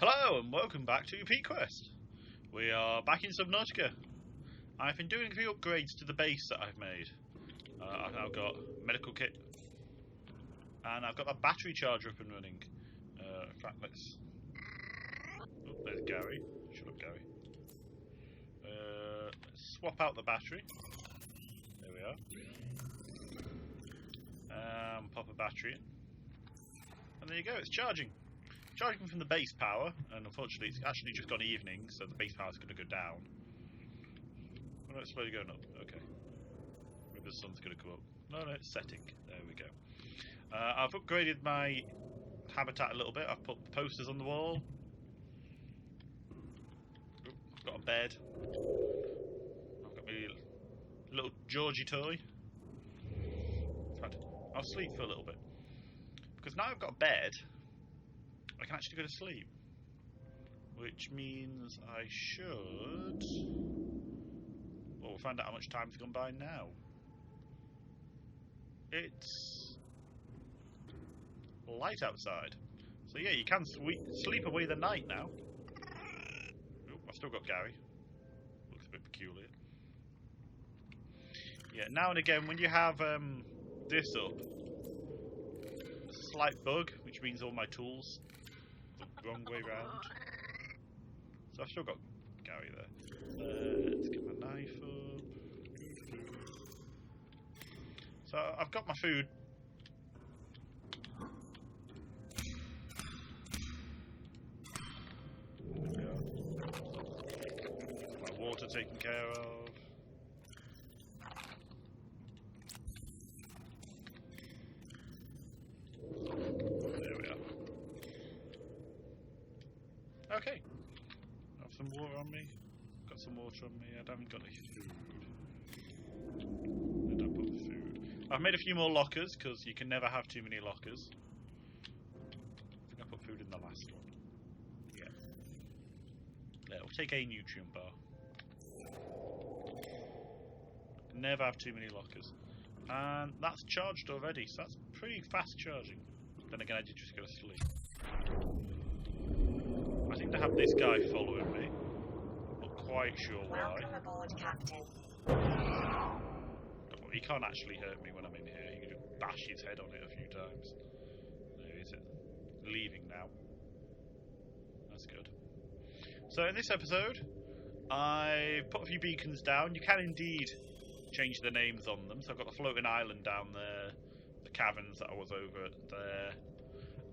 Hello and welcome back to PQuest. We are back in Subnautica. I've been doing a few upgrades to the base that I've made. I've now got a medical kit and I've got a battery charger up and running. In fact, let's... Oh, there's Gary. Shut up, Gary. Let's swap out the battery. There we are. Pop a battery in. And there you go, it's charging. Charging from the base power, and unfortunately it's actually just gone evening, so the base power is going to go down. Oh no, it's slowly going up. Okay. Maybe the sun's going to come up. No, it's setting. There we go. I've upgraded my habitat a little bit. I've put posters on the wall. Ooh, I've got a bed. I've got my little Georgie toy. In fact, I'll sleep for a little bit. Because now I've got a bed, I can actually go to sleep, which means I should... Well, we'll find out how much time's gone by now. It's light outside, so yeah, you can sleep away the night now. Oh, I've still got Gary. Looks a bit peculiar. Yeah, now and again when you have this up, there's a slight bug, which means all my tools the wrong way round. So I've still got Gary there. Let's get my knife up. So I've got my food. My water taken care of. Okay, I have some water on me. Got some water on me. I haven't got any food. Where did I put the food? I've made a few more lockers because you can never have too many lockers. I think I put food in the last one. Yeah. There, we'll take a nutrient bar. Never have too many lockers. And that's charged already, so that's pretty fast charging. Then again, I did just go to sleep. I think I have this guy following me. Not quite sure why. Welcome aboard, Captain. He can't actually hurt me when I'm in here. He can just bash his head on it a few times. There is it. Leaving now. That's good. So in this episode, I put a few beacons down. You can indeed change the names on them. So I've got the floating island down there, the caverns that I was over at there.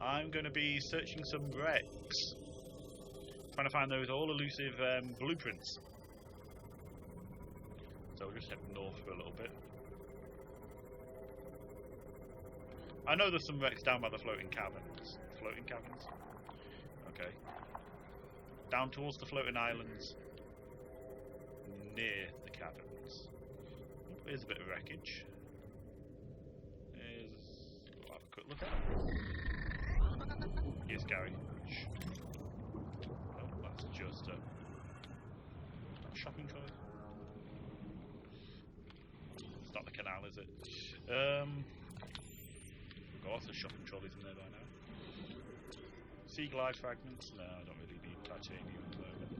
I'm going to be searching some wrecks. Trying to find those all elusive blueprints. So we'll just head north for a little bit. I know there's some wrecks down by the floating caverns. Floating caverns? Okay. Down towards the floating islands. Near the caverns. Oh, here's a bit of wreckage. We'll have a quick look at it. Here's Gary. Just a shopping trolley. It's not the canal, is it? Lots of shopping trolleys in there by now. Sea glide fragments? No, I don't really need titanium at the moment.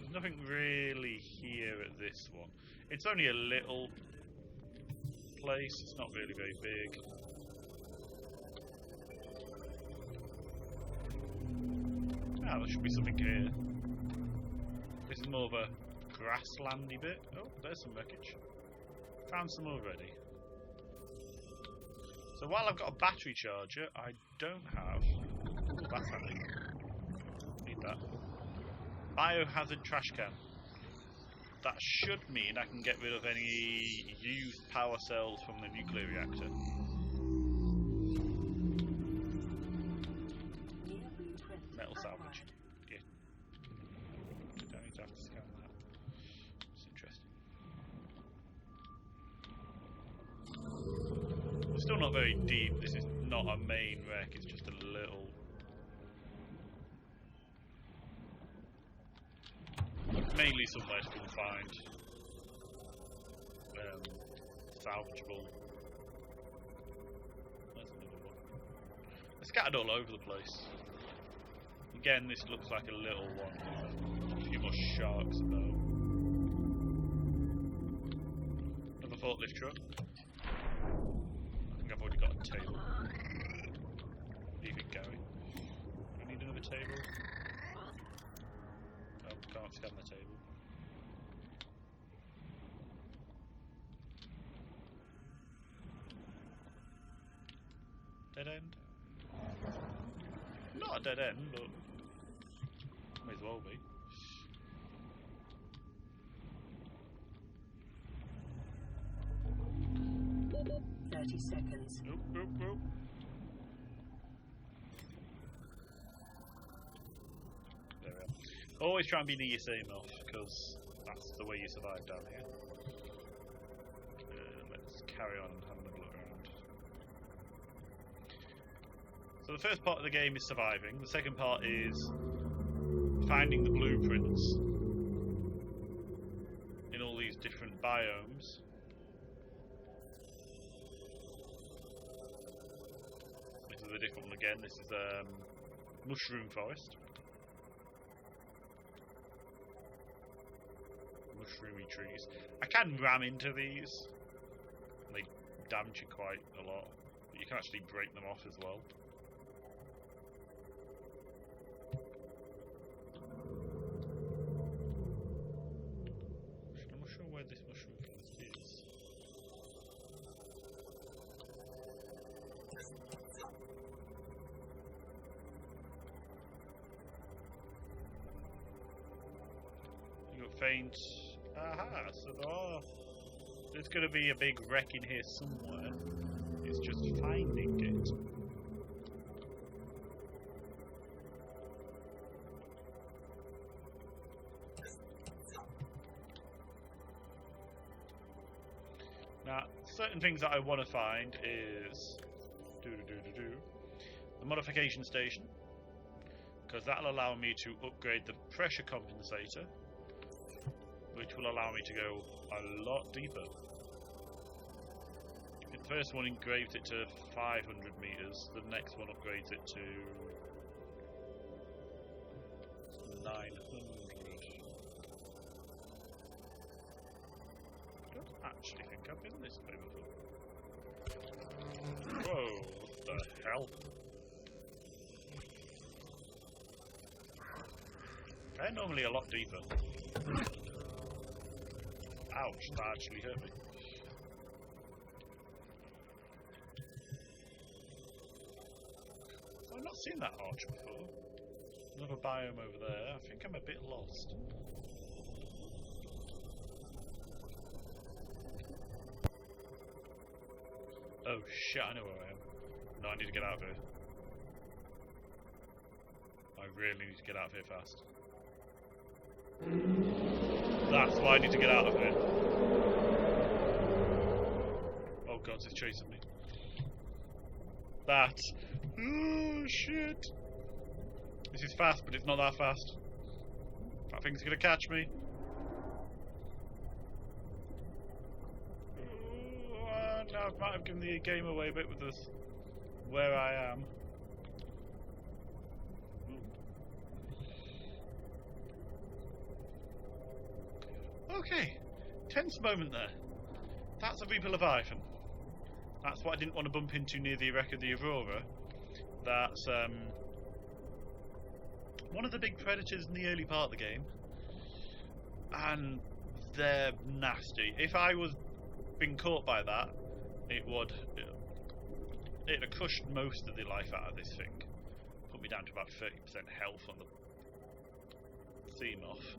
There's nothing really here at this one. It's only a little place, it's not really very big. Ah, there should be something here. This is more of a grasslandy bit. Oh, there's some wreckage. Found some already. So while I've got a battery charger, I don't have... Ooh, that's handy. Need that. Biohazard trash can. That should mean I can get rid of any used power cells from the nuclear reactor. Metal salvage. Yeah. Don't need to have to scan that. It's interesting. We're still not very deep. This is not a main wreck. It's just a little. Mainly somewhere to find salvageable. There's another one. They're scattered all over the place. Again, this looks like a little one. A few more sharks though. Another forklift truck. I think I've already got a table. Leave it going. Do we need another table? Oh, can't scan the table. Dead end? Not a dead end, but may as well be. Seconds. Nope, nope, nope. There we are. Always try and be near your same-off, because that's the way you survive down here. Let's carry on having a look around. So the first part of the game is surviving. The second part is finding the blueprints in all these different biomes. This is a different one again. This is mushroom forest. Mushroomy trees. I can ram into these. And they damage you quite a lot. But you can actually break them off as well. I'm not sure where this mushroom forest is. You got faint. Aha, so there's going to be a big wreck in here somewhere. It's just finding it. Now, certain things that I want to find is the modification station, because that'll allow me to upgrade the pressure compensator, which will allow me to go a lot deeper. The first one engraves it to 500 meters, the next one upgrades it to 900. I don't actually think I've been this way before. Whoa, what the hell? They're normally a lot deeper. Ouch, that actually hurt me. I've not seen that arch before. Another biome over there. I think I'm a bit lost. Oh shit, I know where I am. No, I need to get out of here. I really need to get out of here fast. That's why I need to get out of here. Oh god, it's chasing me. That. Oh shit. This is fast, but it's not that fast. That thing's gonna catch me. Oh, now I might have given the game away a bit with this. Where I am. Okay, tense moment there. That's a Reaper Leviathan. That's what I didn't want to bump into near the wreck of the Aurora. That's one of the big predators in the early part of the game. And they're nasty. If I was being caught by that, it'd have crushed most of the life out of this thing. Put me down to about 30% health on the Seamoth.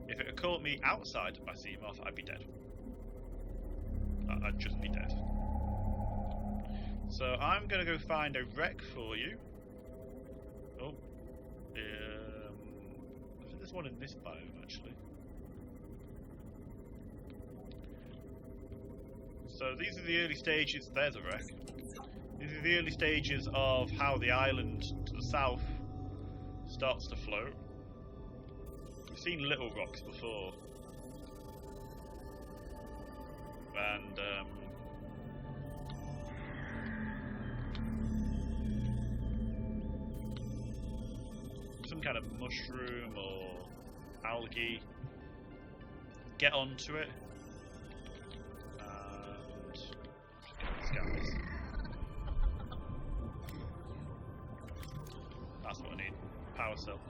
If it had caught me outside of my Seamoth, I'd be dead. I'd just be dead. So I'm going to go find a wreck for you. Oh. I think there's one in this biome, actually. So these are the early stages. There's a wreck. These are the early stages of how the island to the south starts to float. We've seen little rocks before. And some kind of mushroom or algae, get onto it, and scan this. That's what I need. Power cell.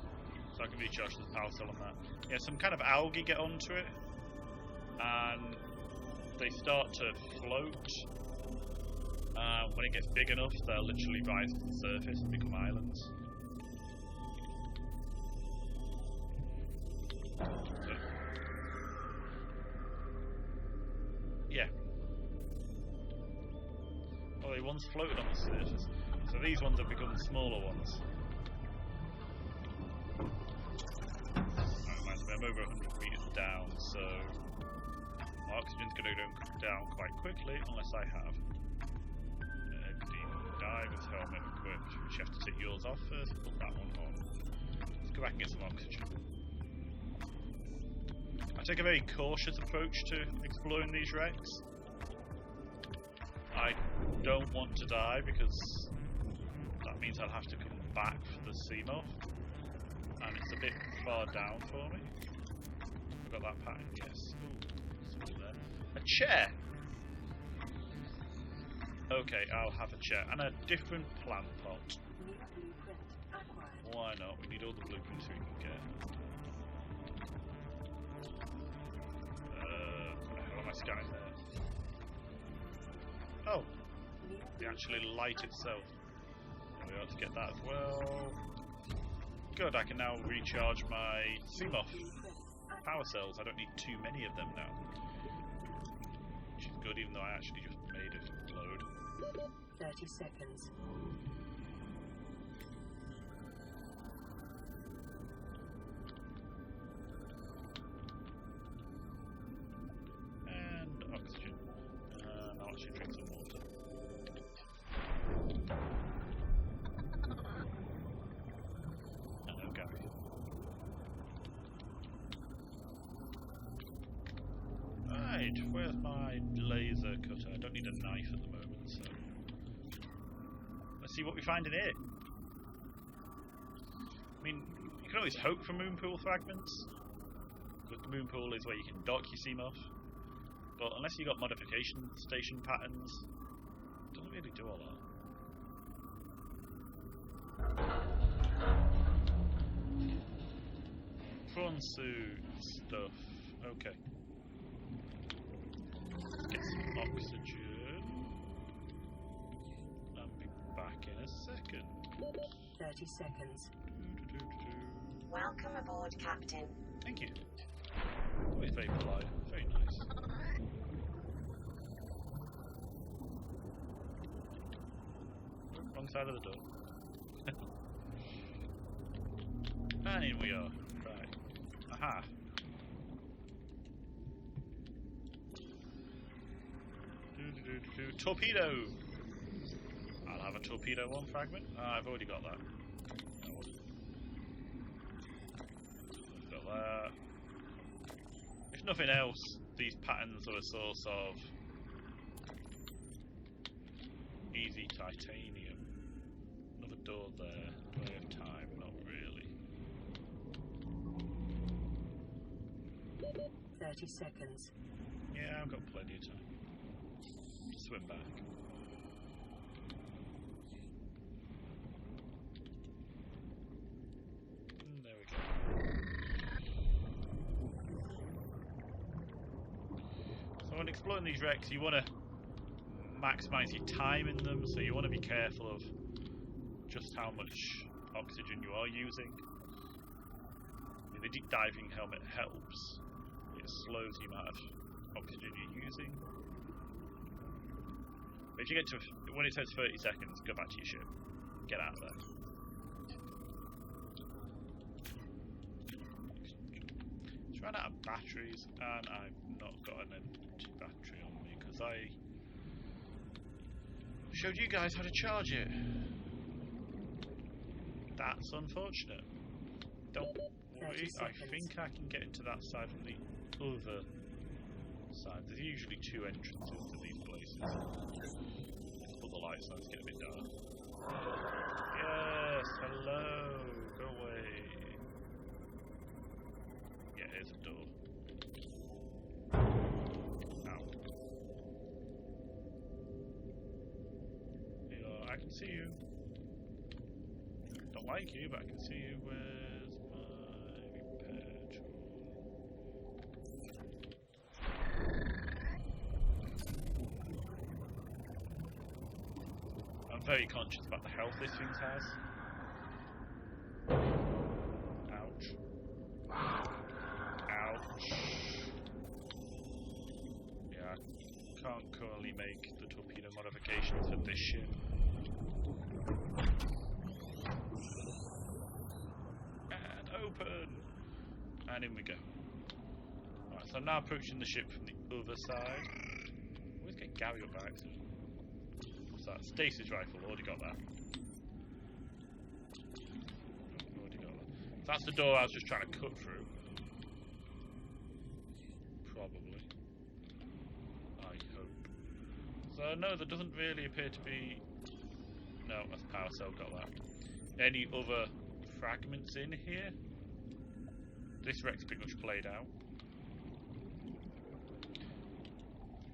So I can recharge the power cell on that. Yeah, some kind of algae get onto it, and they start to float. When it gets big enough, they'll literally rise to the surface and become islands. So, yeah. Oh, they once floated on the surface. So these ones have become smaller ones. That reminds me, I'm over 100 meters down, so my oxygen's going to go down quite quickly unless I have diver's helmet equipped, which you have to take yours off first, put that one on. Let's go back and get some oxygen. I take a very cautious approach to exploring these wrecks. I don't want to die because that means I'll have to come back for the Seamoth, and it's a bit far down for me. We've got that pattern, yes. Ooh, something there. A chair! Okay, I'll have a chair. And a different plant pot. Why not? We need all the blueprints we can get. What the hell am I scanning there? Oh! The actually light itself. We ought to get that as well. Good, I can now recharge my Seamoth power cells. I don't need too many of them now. Which is good, even though I actually just made it load. 30 seconds. And oxygen. I'll actually drink some water. And no Gary. Right, where's my laser cutter? I don't need a knife at the moment, so let's see what we find in here. I mean, you can always hope for moonpool fragments, because the moonpool is where you can dock your Seamoth, but unless you've got modification station patterns, it doesn't really do all that. Prawn suit stuff, okay. Let's get some oxygen. I'll be back in a second. 30 seconds. Welcome aboard, Captain. Thank you. Always very polite. Very nice. Wrong side of the door. And in we are. Right. Aha. Torpedo! I'll have a torpedo one fragment. I've already got that. Got that. If nothing else, these patterns are a source of easy titanium. Another door there. Do I have time? Not really. 30 seconds. Yeah, I've got plenty of time. Swim back. There we go. So when exploring these wrecks, you want to maximise your time in them, so you want to be careful of just how much oxygen you are using. The deep diving helmet helps. It slows the amount of oxygen you're using. But if you get to, when it says 30 seconds, go back to your ship. Get out of there. Just ran out of batteries, and I've not got an empty battery on me, because I showed you guys how to charge it. That's unfortunate. Don't worry, I think I can get into that side from the other side. There's usually two entrances to these places. Let's put the lights on, it's getting a bit dark. Yes, hello, go away. see you. Don't like you, but I can see you. Where's my repair tool? I'm very conscious about the health this thing has. Ouch. Ouch. Yeah, I can't currently make the torpedo modifications for this ship. And open! And in we go. Right, so I'm now approaching the ship from the other side. Always get Gary up by accident. What's that? Stasis rifle, already got that. Already got that. So that's the door I was just trying to cut through. Probably. I hope. So no, there doesn't really appear to be... No, that's power cell, got that. Any other fragments in here? This wreck's pretty much played out.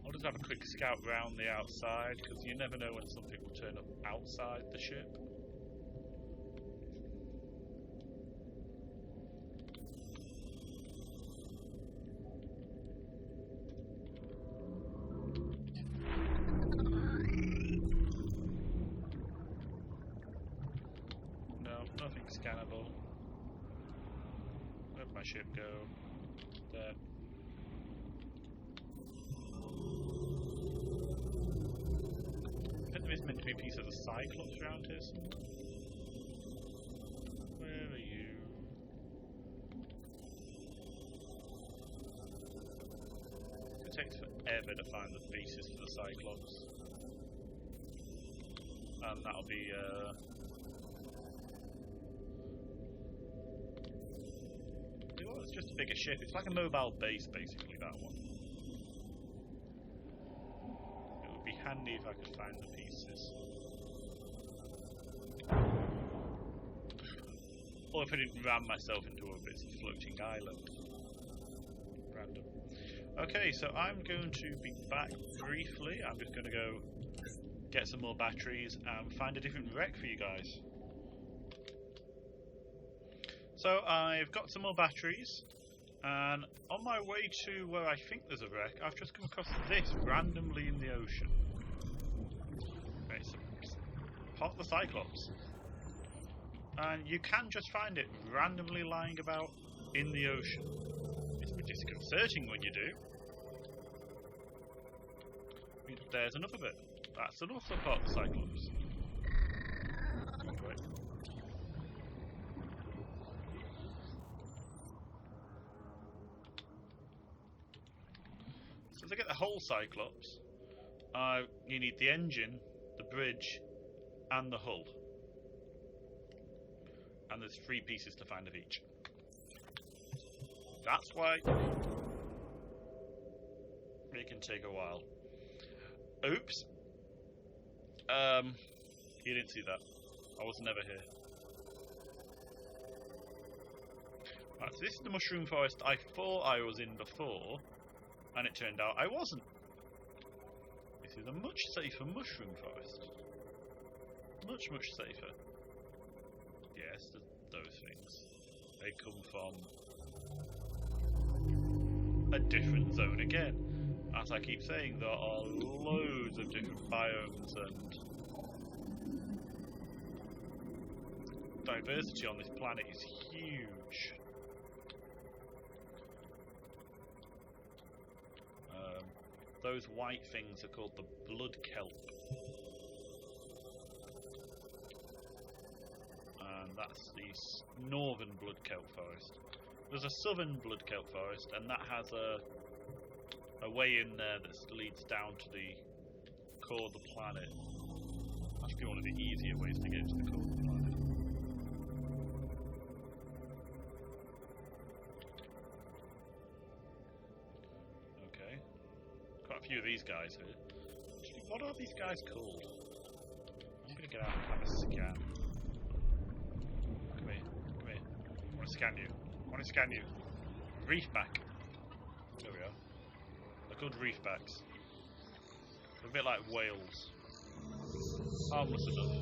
I'll just have a quick scout round the outside, because you never know when something will turn up outside the ship. No, nothing scannable. Where'd my ship go? There. There is meant to be a piece of the Cyclops around here somewhere. Where are you? It takes forever to find the pieces for the Cyclops. And that'll be well, it's just a bigger ship. It's like a mobile base basically, that one. It would be handy if I could find the pieces. Or if I didn't ram myself into a bit of floating island. Random. Okay, so I'm going to be back briefly. I'm just going to go get some more batteries and find a different wreck for you guys. So I've got some more batteries, and on my way to where I think there's a wreck, I've just come across this randomly in the ocean. Okay, so it's part of the Cyclops. And you can just find it randomly lying about in the ocean. It's disconcerting when you do. There's another bit. That's also part of the Cyclops. Wait. So to get the whole Cyclops, you need the engine, the bridge, and the hull. And there's 3 pieces to find of each. That's why it can take a while. Oops. You didn't see that. I was never here. Right, so this is the mushroom forest I thought I was in before, and it turned out I wasn't. This is a much safer mushroom forest. Much, much safer. Yes, those things. They come from a different zone again. As I keep saying, there are loads of different biomes and diversity on this planet is huge. Those white things are called the blood kelp. And that's the northern blood kelp forest. There's a southern blood kelp forest, and that has a way in there that leads down to the core of the planet. That should be one of the easier ways to get to the core of the planet. Okay. Quite a few of these guys here. Actually, what are these guys called? I'm gonna get out and have a scan. Come here. Come here. I want to scan you. I want to scan you. Reefback. There we are. They're called reefbacks. They're a bit like whales. Harmless enough.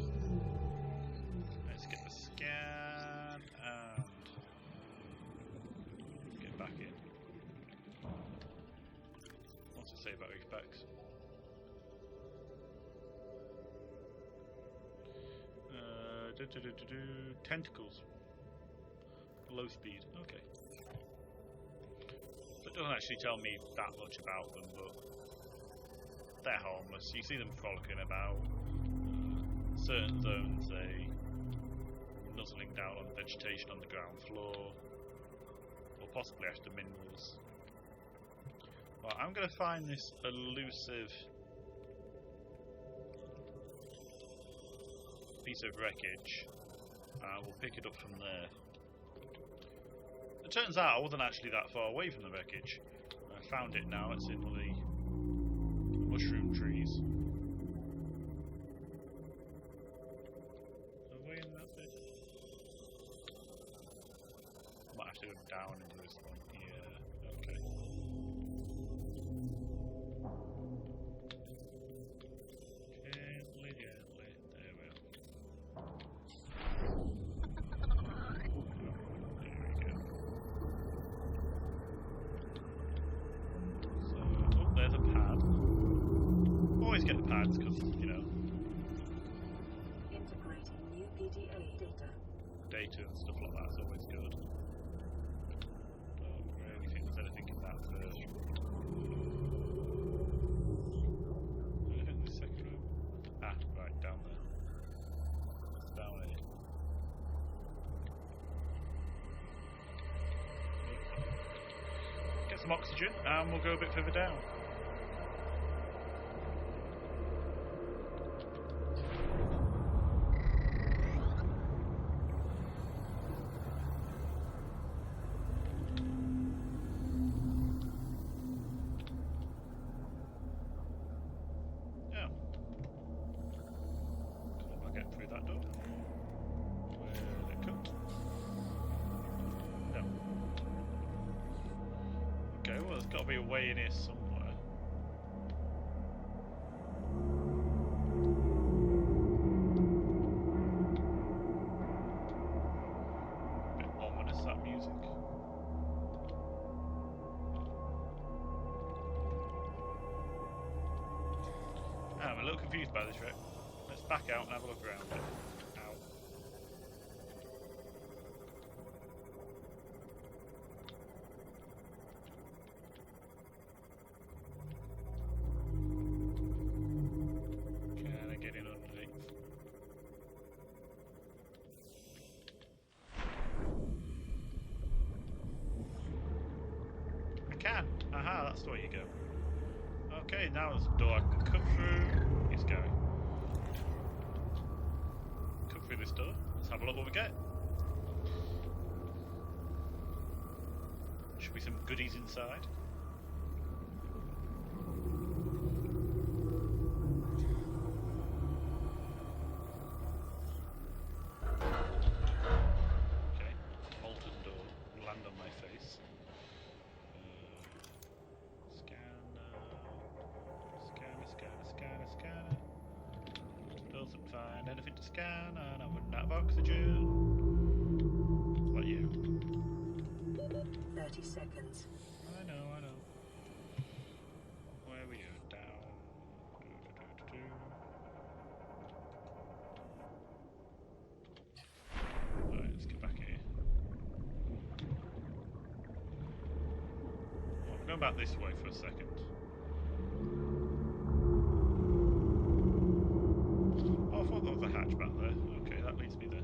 Tentacles. Low speed. Okay. So it doesn't actually tell me that much about them, but they're harmless. You see them frolicking about. Certain zones, they nuzzling down on vegetation on the ground floor, or possibly after minerals. Well, I'm going to find this elusive piece of wreckage, and we'll pick it up from there. It turns out I wasn't actually that far away from the wreckage. I found it now, it's in one of the mushroom trees. Away in that bit. Might have to go down into this one. Yeah, okay. Gently, gently. There we are. There's a pad. Always get the pads because, you know. Integrating new PDA data. Data and stuff like that's always good. Don't really think there's anything in that first room. Anything in the second room? Ah, right, down there. It's down here. Get some oxygen and we'll go a bit further down. There's got to be a way in here somewhere. A bit ominous, that music. I'm a little confused by this wreck. Let's back out and have a look around it. Ow. Aha, that's the way you go. Okay, now there's a door I can cut through. He's going. Cut through this door. Let's have a look what we get. Should be some goodies inside. Okay, molten door. Land on my face. Scanner. Doesn't find anything to scan, and I wouldn't have oxygen. What you? 30 seconds. I know. Where were you? Down. Alright, let's get back here. Well, we're going back this way for a second. I thought there was a hatch back there. Okay, that leads me there.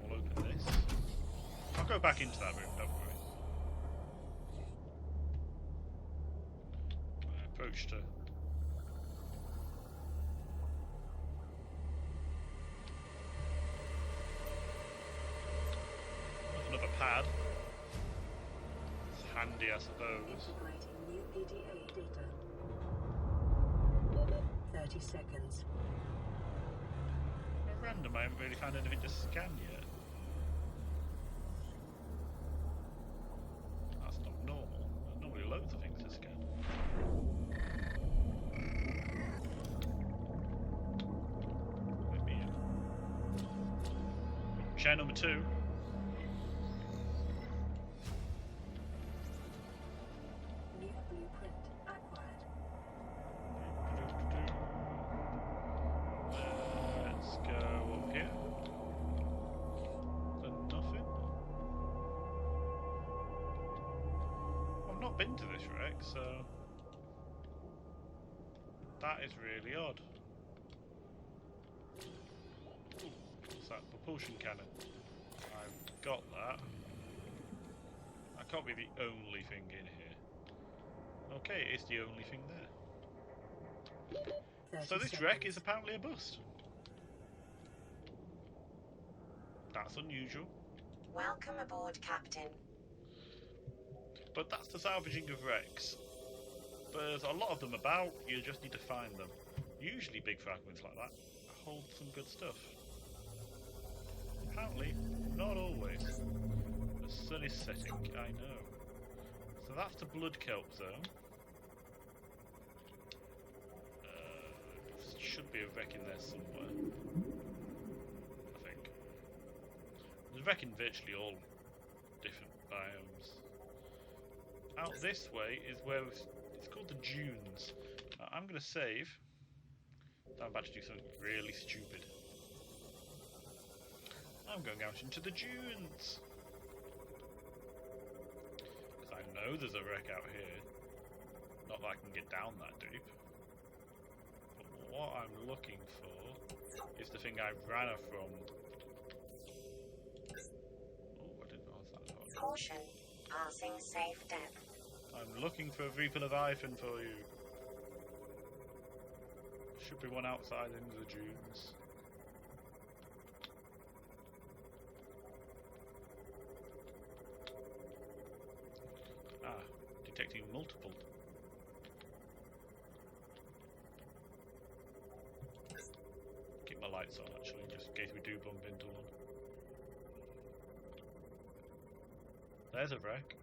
We'll open this. I'll go back into that room, don't worry. I approached her. There's another pad. Handy, I suppose. Integrating new PDA data. 30 seconds. At random, I haven't really found anything to scan yet. That's not normal. There's normally loads of things to scan. Maybe. Share number 2. New blueprint acquired. not been to this wreck, so that is really odd. Ooh, what's that? Propulsion cannon. I've got that. That can't be the only thing in here. Okay, it's the only thing there. So this wreck is apparently a bust. That's unusual. Welcome aboard, Captain. But that's the salvaging of wrecks. There's a lot of them about, you just need to find them. Usually big fragments like that hold some good stuff. Apparently, not always. The sun is setting, I know. So that's the blood kelp zone. Should be a wreck in there somewhere. I think. There's a wreck in virtually all different biomes. Out this way is where it's called the dunes. I'm going to save. I'm about to do something really stupid. I'm going out into the dunes. Because I know there's a wreck out here. Not that I can get down that deep. But what I'm looking for is the thing I ran from. Oh, I didn't know that was that. Caution, passing safe depth. I'm looking for a Reaper Leviathan for you. Should be one outside in the dunes. Ah, detecting multiple. Keep my lights on actually, just in case we do bump into one. There's a wreck.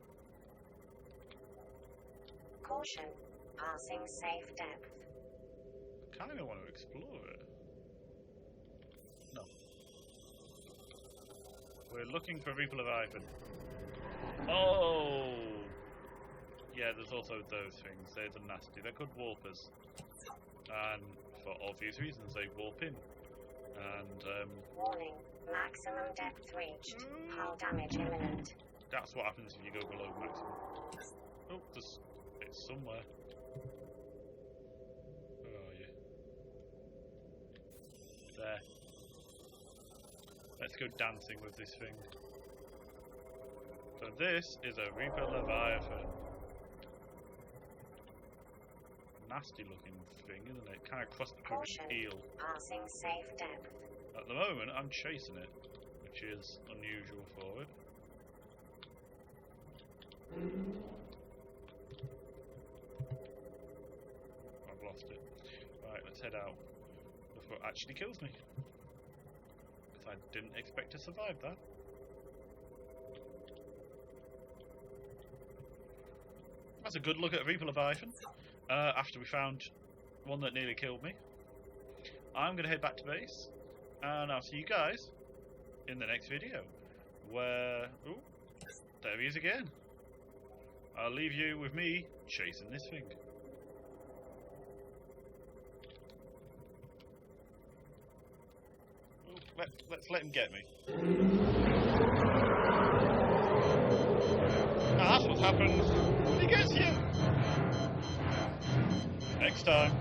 Caution, passing safe depth. I kind of want to explore it. No. We're looking for Reaper Leviathan. Oh! Yeah, there's also those things. They're the nasty. They're called warpers. And for obvious reasons, they warp in. And, Warning, maximum depth reached. Hull damage imminent. That's what happens if you go below maximum. Oh, there's bits somewhere. Where are you? There. Let's go dancing with this thing. So this is a Reaper Leviathan. Nasty looking thing, isn't it? Kind of crossed the Caution, eel. passing safe depth. At the moment, I'm chasing it, which is unusual for it. I've lost it. Right, let's head out before it actually kills me. Because I didn't expect to survive that. That's a good look at Reaper Leviathan. After we found one that nearly killed me. I'm going to head back to base. And I'll see you guys in the next video. Where... Ooh, there he is again. I'll leave you with me chasing this thing. Ooh, let's let him get me. Now that's what happens when he gets you. Next time.